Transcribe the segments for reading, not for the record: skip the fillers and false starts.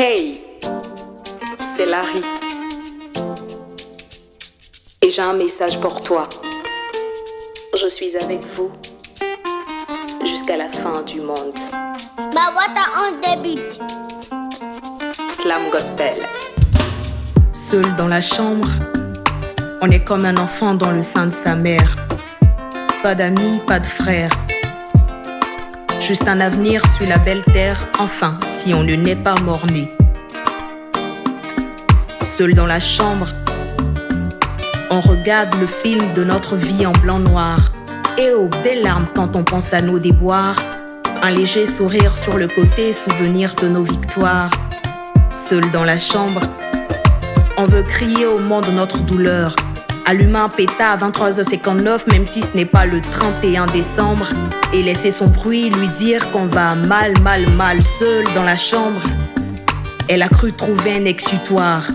Hey, c'est Larry. Et j'ai un message pour toi. Je suis avec vous jusqu'à la fin du monde. Mawata on débute. Slam Gospel. Seul dans la chambre, on est comme un enfant dans le sein de sa mère. Pas d'amis, pas de frères. Juste un avenir sur la belle terre, enfin, si on ne naît pas mort-né. Seul dans la chambre, on regarde le film de notre vie en blanc-noir. Et oh, des larmes quand on pense à nos déboires. Un léger sourire sur le côté, souvenir de nos victoires. Seul dans la chambre, on veut crier au monde notre douleur. Allumer un pétard à 23h59, même si ce n'est pas le 31 décembre. Et laisser son bruit lui dire qu'on va mal, seul dans la chambre. Elle a cru trouver un exutoire.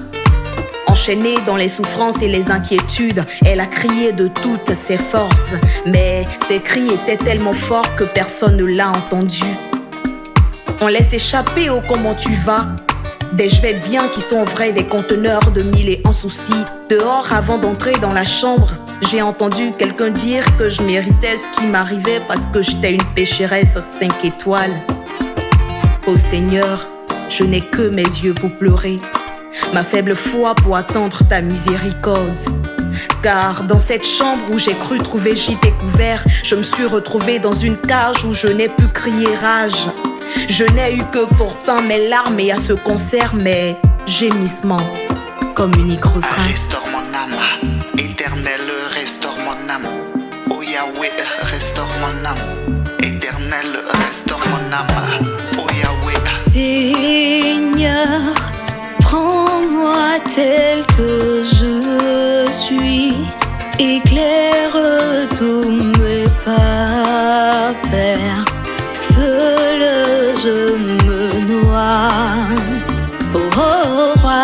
Enchaînée dans les souffrances et les inquiétudes, elle a crié de toutes ses forces. Mais ses cris étaient tellement forts que personne ne l'a entendu. On laisse échapper au comment tu vas. Des je vais bien qui sont vrais, des conteneurs de mille et un soucis. Dehors avant d'entrer dans la chambre, j'ai entendu quelqu'un dire que je méritais ce qui m'arrivait parce que j'étais une pécheresse 5 étoiles. Ô Seigneur, je n'ai que mes yeux pour pleurer, ma faible foi pour attendre ta miséricorde. Car dans cette chambre où j'ai cru trouver gîte et couvert, je me suis retrouvée dans une cage où je n'ai pu crier rage. Je n'ai eu que pour pain mes larmes et à ce concert mes gémissements comme unique refrain. Restaure mon âme, éternel, restaure mon âme. Oh Yahweh, restaure mon âme, éternel, restaure mon âme. Oh Yahweh. Seigneur, prends-moi tel que je suis, éclaire tous mes pas, Père. Seul je me noie. Oh roi,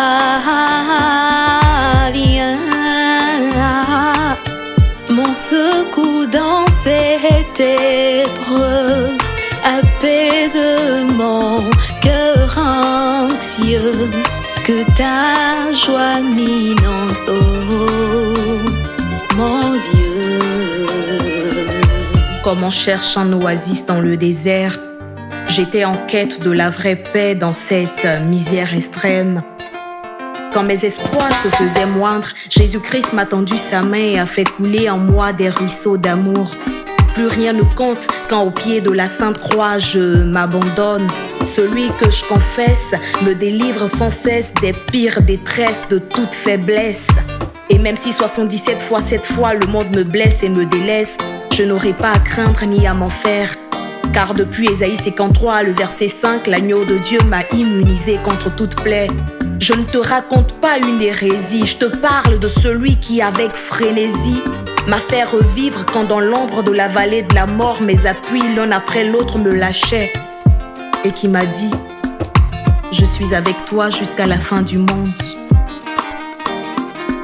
viens, mon secours dans cette épreuve, apaise mon cœur anxieux, que ta joie m'inonde, oh mon Dieu. Comme on cherche un oasis dans le désert, j'étais en quête de la vraie paix dans cette misère extrême. Quand mes espoirs se faisaient moindres, Jésus-Christ m'a tendu sa main et a fait couler en moi des ruisseaux d'amour. Plus rien ne compte quand au pied de la Sainte Croix je m'abandonne. Celui que je confesse me délivre sans cesse des pires détresses, de toute faiblesse. Et même si 77 fois 7 fois le monde me blesse et me délaisse, je n'aurai pas à craindre ni à m'en faire. Car depuis Ésaïe 53, le verset 5, l'agneau de Dieu m'a immunisé contre toute plaie. Je ne te raconte pas une hérésie, je te parle de celui qui, avec frénésie, m'a fait revivre quand dans l'ombre de la vallée de la mort, mes appuis l'un après l'autre me lâchaient. Et qui m'a dit, je suis avec toi jusqu'à la fin du monde.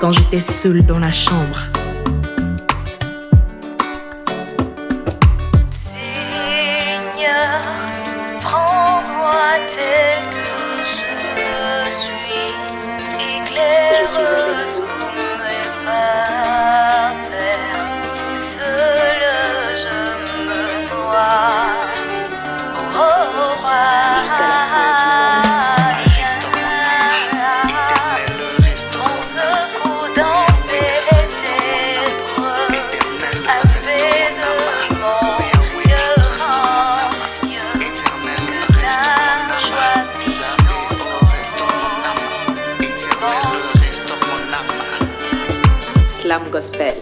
Quand j'étais seule dans la chambre. Prends-moi tel que je suis, éclaire tous mes pas, Père. Seul je me noie. Oh, roi, Restaure mon âme, éternel, restaure mon secours dans cette épreuve, apaise mon cœur anxieux. Slam Gospel.